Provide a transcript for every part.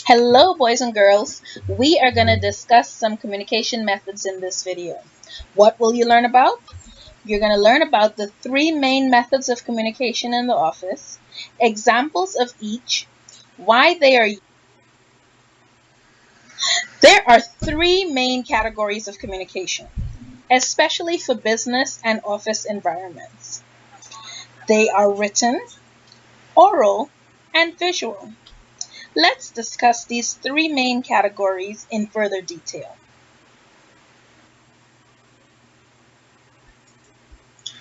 Hello, boys and girls. We are going to discuss some communication methods in this video. What will you learn about? You're going to learn about the three main methods of communication in the office, examples of each, why they are used. There are three main categories of communication, especially for business and office environments. They are written, oral, and visual. Let's discuss these three main categories in further detail.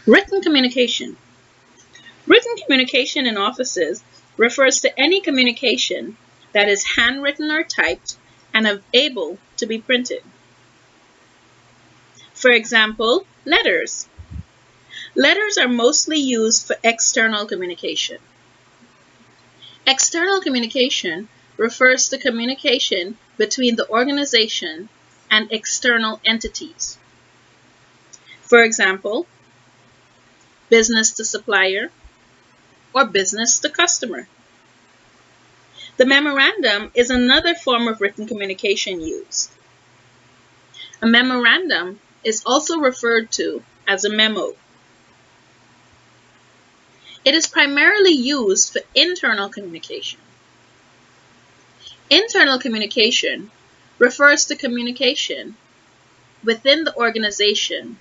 Written communication. Written communication in offices refers to any communication that is handwritten or typed and able to be printed. For example, letters. Letters are mostly used for external communication. External communication refers to communication between the organization and external entities. For example, business to supplier or business to customer. The memorandum is another form of written communication used. A memorandum is also referred to as a memo. It is primarily used for internal communication. Internal communication refers to communication within the organization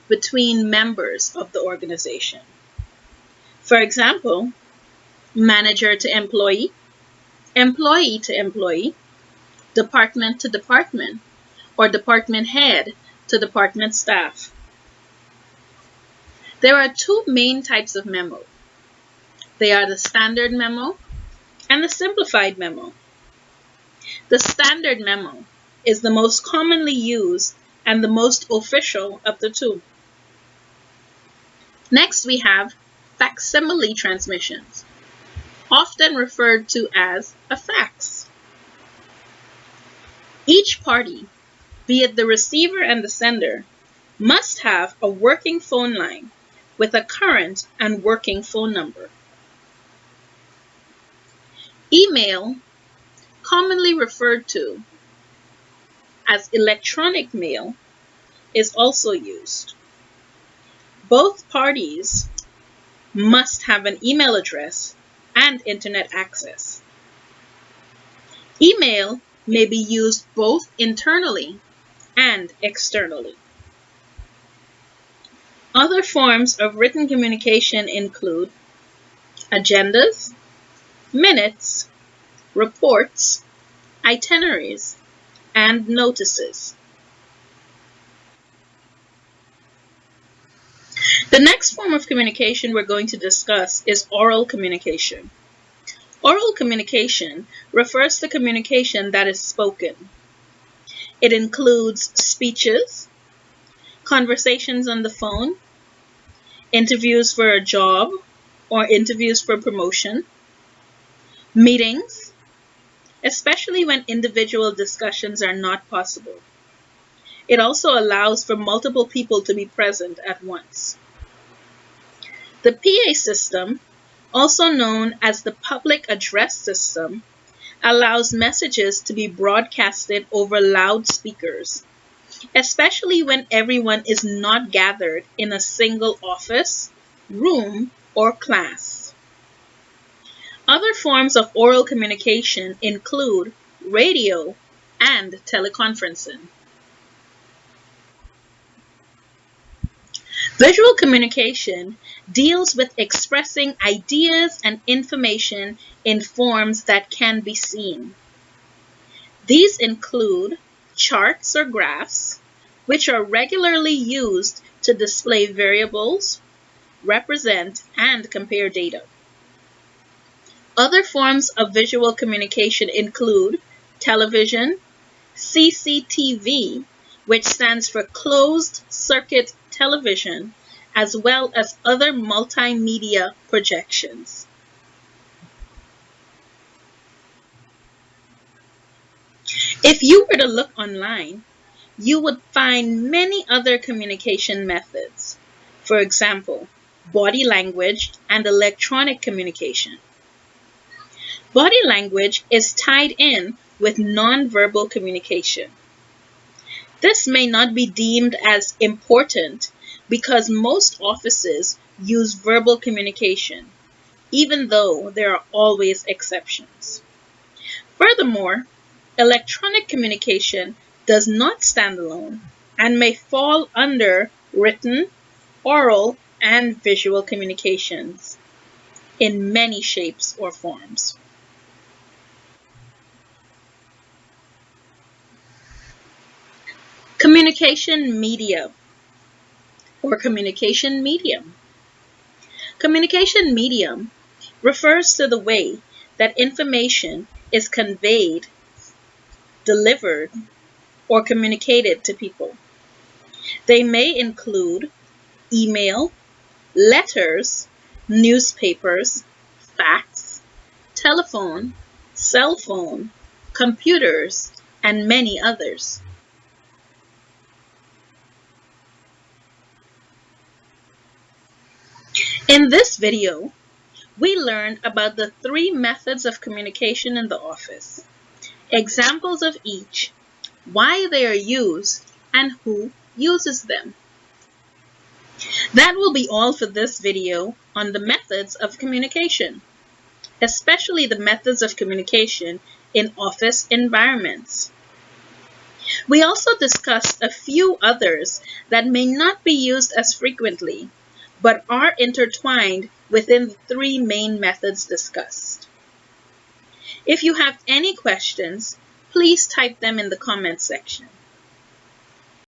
between members of the organization. For example, manager to employee, employee to employee, department to department, or department head to department staff. There are two main types of memo. They are the standard memo and the simplified memo. The standard memo is the most commonly used and the most official of the two. Next, we have facsimile transmissions, often referred to as a fax. Each party, be it the receiver and the sender, must have a working phone line with a current and working phone number. Email, commonly referred to as electronic mail, is also used. Both parties must have an email address and internet access. Email may be used both internally and externally. Other forms of written communication include agendas, minutes, reports, itineraries, and notices. The next form of communication we're going to discuss is oral communication. Oral communication refers to communication that is spoken. It includes speeches, conversations on the phone, interviews for a job or interviews for promotion, meetings, especially when individual discussions are not possible. It also allows for multiple people to be present at once. The PA system, also known as the public address system, allows messages to be broadcasted over loudspeakers, especially when everyone is not gathered in a single office, room, or class. Other forms of oral communication include radio and teleconferencing. Visual communication deals with expressing ideas and information in forms that can be seen. These include charts or graphs, which are regularly used to display variables, represent, and compare data. Other forms of visual communication include television, CCTV, which stands for closed circuit television, as well as other multimedia projections. If you were to look online, you would find many other communication methods. For example, body language and electronic communication. Body language is tied in with nonverbal communication. This may not be deemed as important because most offices use verbal communication, even though there are always exceptions. Furthermore, electronic communication does not stand alone and may fall under written, oral, and visual communications in many shapes or forms. Communication media or communication medium. Communication medium refers to the way that information is conveyed, delivered, or communicated to people. They may include email, letters, newspapers, fax, telephone, cell phone, computers, and many others. In this video, we learned about the 3 methods of communication in the office, examples of each, why they are used, and who uses them. That will be all for this video on the methods of communication, especially the methods of communication in office environments. We also discussed a few others that may not be used as frequently, but are intertwined within the 3 main methods discussed. If you have any questions, please type them in the comment section.